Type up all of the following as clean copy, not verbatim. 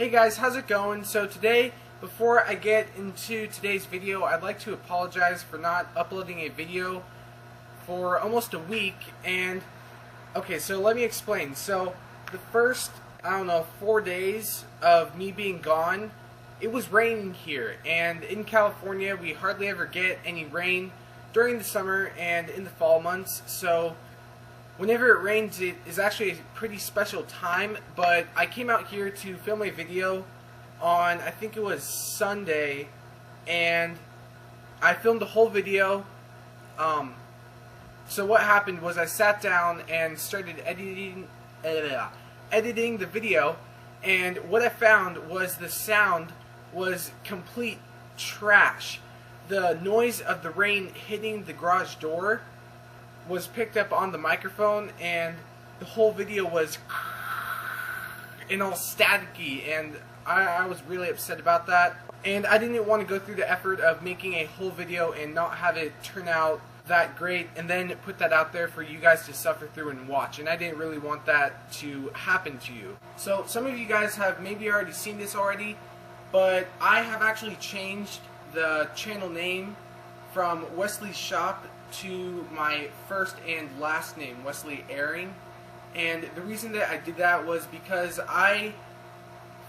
Hey guys, how's it going? So today, before I get into today's video, I'd like to apologize for not uploading a video for almost a week. And okay, so let me explain. So the first, 4 days of me being gone, it was raining here, and in California we hardly ever get any rain during the summer and in the fall months. So whenever it rains, it is actually a pretty special time. But I came out here to film a video on, I think it was Sunday, and I filmed the whole video. So what happened was I sat down and started editing the video, and what I found was the sound was complete trash. The noise of the rain hitting the garage door was picked up on the microphone, and the whole video was and all staticky, and I was really upset about that. And I didn't want to go through the effort of making a whole video and not have it turn out that great and then put that out there for you guys to suffer through and watch, and I didn't really want that to happen to you. So some of you guys have maybe already seen this already, but I have actually changed the channel name from Wesley's Shop to my first and last name, Wesley Airing. And the reason that I did that was because I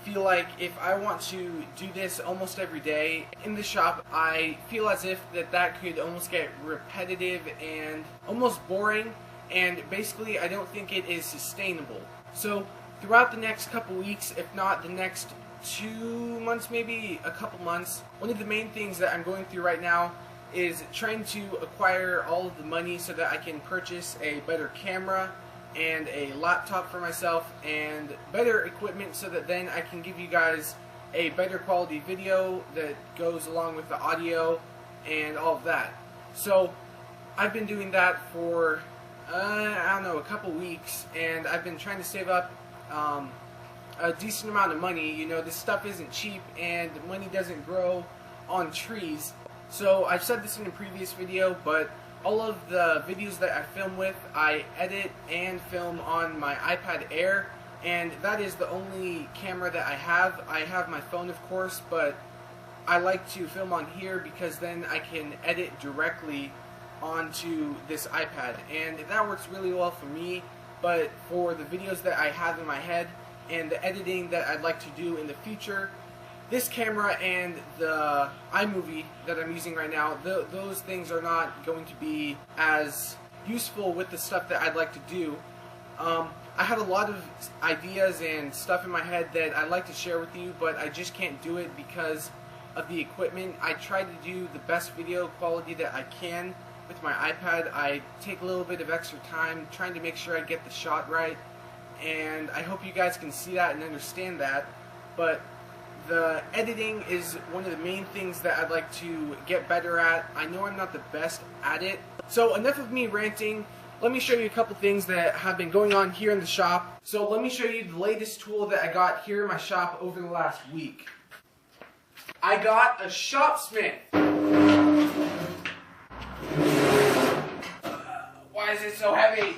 feel like if I want to do this almost every day in the shop, I feel as if that could almost get repetitive and almost boring, and basically I don't think it is sustainable. So throughout the next couple weeks, if not the next 2 months, maybe a couple months, one of the main things that I'm going through right now is trying to acquire all of the money so that I can purchase a better camera and a laptop for myself and better equipment, so that then I can give you guys a better quality video that goes along with the audio and all of that. So I've been doing that for a couple weeks, and I've been trying to save up a decent amount of money. You know, this stuff isn't cheap, and money doesn't grow on trees. So I've said this in a previous video, but all of the videos that I film with, I edit and film on my iPad Air, and that is the only camera that I have. I have my phone, of course, but I like to film on here because then I can edit directly onto this iPad, and that works really well for me. But for the videos that I have in my head and the editing that I'd like to do in the future, this camera and the iMovie that I'm using right now, those things are not going to be as useful with the stuff that I'd like to do. I have a lot of ideas and stuff in my head that I'd like to share with you, but I just can't do it because of the equipment. I try to do the best video quality that I can with my iPad. I take a little bit of extra time trying to make sure I get the shot right, and I hope you guys can see that and understand that. But the editing is one of the main things that I'd like to get better at. I know I'm not the best at it. So enough of me ranting. Let me show you a couple things that have been going on here in the shop. So let me show you the latest tool that I got here in my shop over the last week. I got a Shopsmith. Why is it so heavy?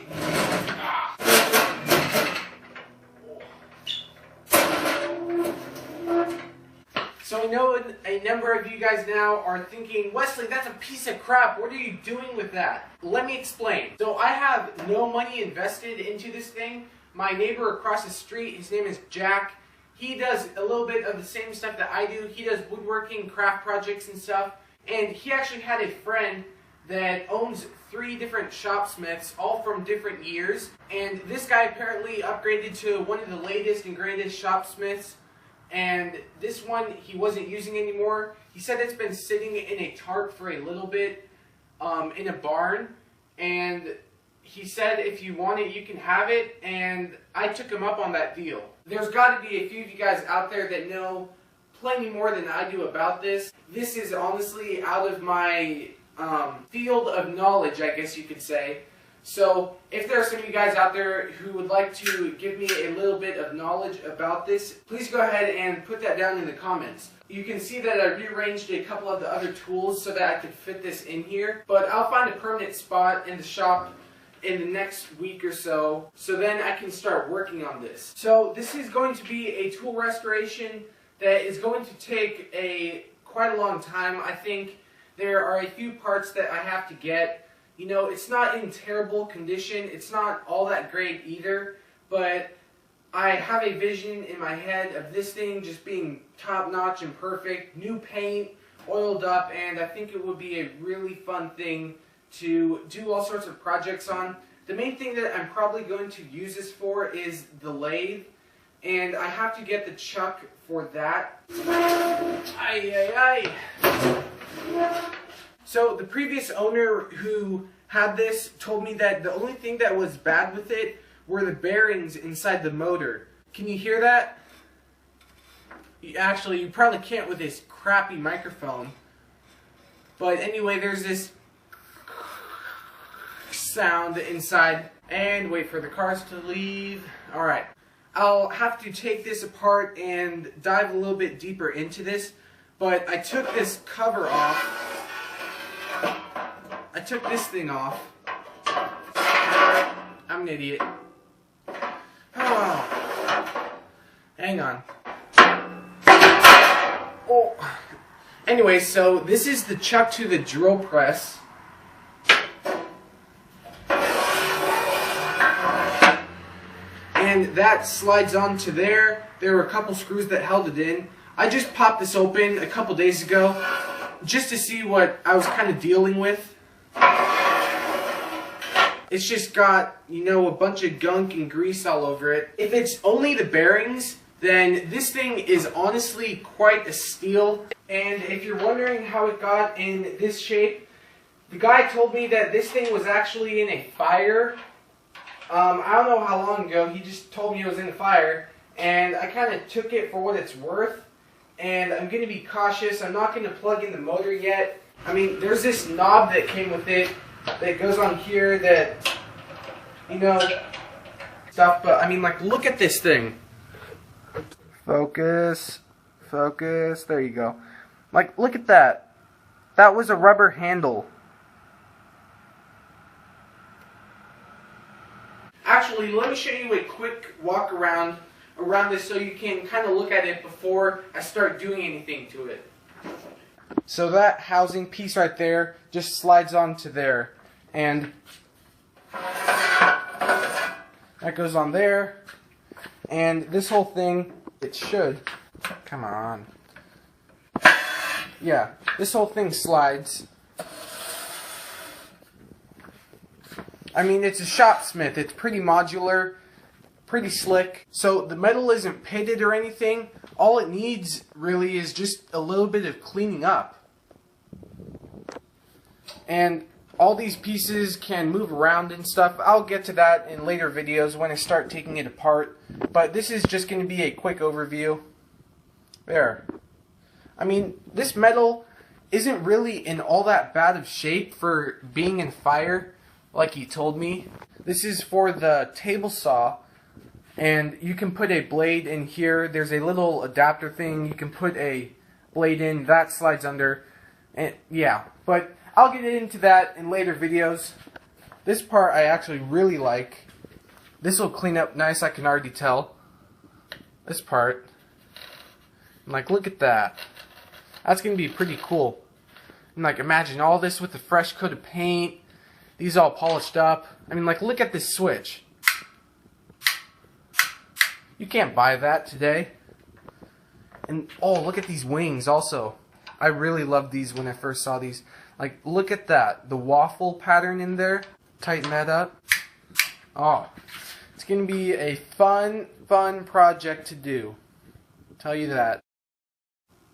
So I know a number of you guys now are thinking, Wesley, that's a piece of crap. What are you doing with that? Let me explain. So I have no money invested into this thing. My neighbor across the street, his name is Jack. He does a little bit of the same stuff that I do. He does woodworking, craft projects and stuff. And he actually had a friend that owns 3 different Shopsmiths, all from different years. And this guy apparently upgraded to one of the latest and greatest Shopsmiths. And this one he wasn't using anymore. He said it's been sitting in a tarp for a little bit in a barn. And he said if you want it, you can have it. And I took him up on that deal. There's got to be a few of you guys out there that know plenty more than I do about this. This is honestly out of my field of knowledge, I guess you could say. So if there are some of you guys out there who would like to give me a little bit of knowledge about this, please go ahead and put that down in the comments. You can see that I rearranged a couple of the other tools so that I could fit this in here, but I'll find a permanent spot in the shop in the next week or so then I can start working on this. So this is going to be a tool restoration that is going to take quite a long time. I think there are a few parts that I have to get. You know, it's not in terrible condition. It's not all that great either, but I have a vision in my head of this thing just being top-notch and perfect, new paint, oiled up, and I think it would be a really fun thing to do all sorts of projects on. The main thing that I'm probably going to use this for is the lathe, and I have to get the chuck for that. Ay, ay, ay. So the previous owner who had this told me that the only thing that was bad with it were the bearings inside the motor. Can you hear that? Actually, you probably can't with this crappy microphone. But anyway, there's this sound inside. And wait for the cars to leave. Alright. I'll have to take this apart and dive a little bit deeper into this. But I took this cover off. I took this thing off. I'm an idiot. Oh. Hang on. Oh. Anyway, so this is the chuck to the drill press. And that slides onto there. There were a couple screws that held it in. I just popped this open a couple days ago just to see what I was kind of dealing with. It's just got, you know, a bunch of gunk and grease all over it. If it's only the bearings, then this thing is honestly quite a steal. And if you're wondering how it got in this shape, the guy told me that this thing was actually in a fire. I don't know how long ago. He just told me it was in a fire. And I kind of took it for what it's worth. And I'm going to be cautious. I'm not going to plug in the motor yet. I mean, there's this knob that came with it that goes on here that, you know, stuff. But I mean, like, look at this thing. Focus. Focus. There you go. Like, look at that. That was a rubber handle. Actually, let me show you a quick walk around this so you can kind of look at it before I start doing anything to it. So that housing piece right there just slides onto there, and that goes on there, and this whole thing, it should, come on, yeah, this whole thing slides. I mean, it's a Shopsmith. It's pretty modular, pretty slick. So the metal isn't pitted or anything. All it needs really is just a little bit of cleaning up. And all these pieces can move around and stuff. I'll get to that in later videos when I start taking it apart. But this is just going to be a quick overview. There. I mean, this metal isn't really in all that bad of shape for being in fire, like he told me. This is for the table saw, and you can put a blade in here. There's a little adapter thing you can put a blade in. That slides under, and yeah, but I'll get into that in later videos. This part I actually really like. This will clean up nice, I can already tell. This part. Like, look at that. That's going to be pretty cool. And like, imagine all this with a fresh coat of paint. These all polished up. I mean, like, look at this switch. You can't buy that today. And, oh, look at these wings also. I really loved these when I first saw these. Like, look at that. The waffle pattern in there. Tighten that up. Oh, it's going to be a fun project to do. I'll tell you that.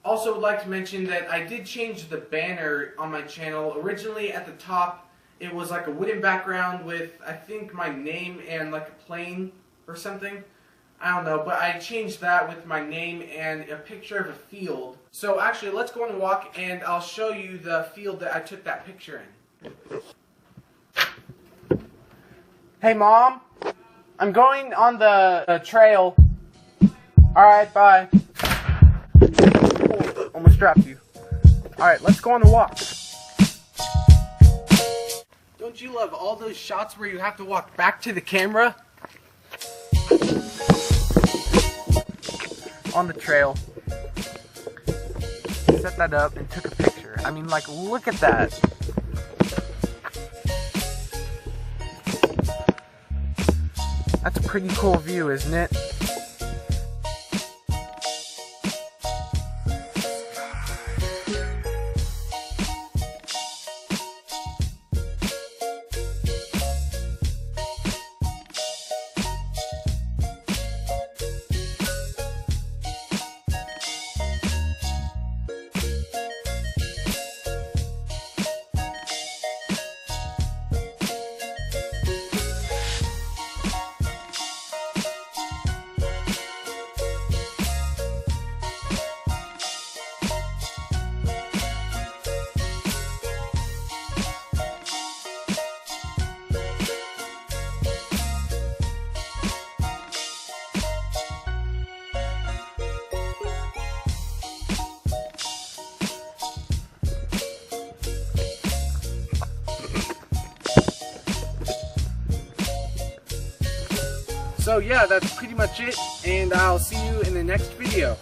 Also would like to mention that I did change the banner on my channel. Originally at the top it was like a wooden background with, I think, my name and like a plane or something. I don't know, but I changed that with my name and a picture of a field. So actually, let's go on a walk and I'll show you the field that I took that picture in. Hey Mom, I'm going on the trail. Alright, bye. Oh, almost dropped you. Alright, let's go on the walk. Don't you love all those shots where you have to walk back to the camera? On the trail. Set that up and took a picture. I mean, like, look at that. That's a pretty cool view, isn't it? So yeah, that's pretty much it, and I'll see you in the next video.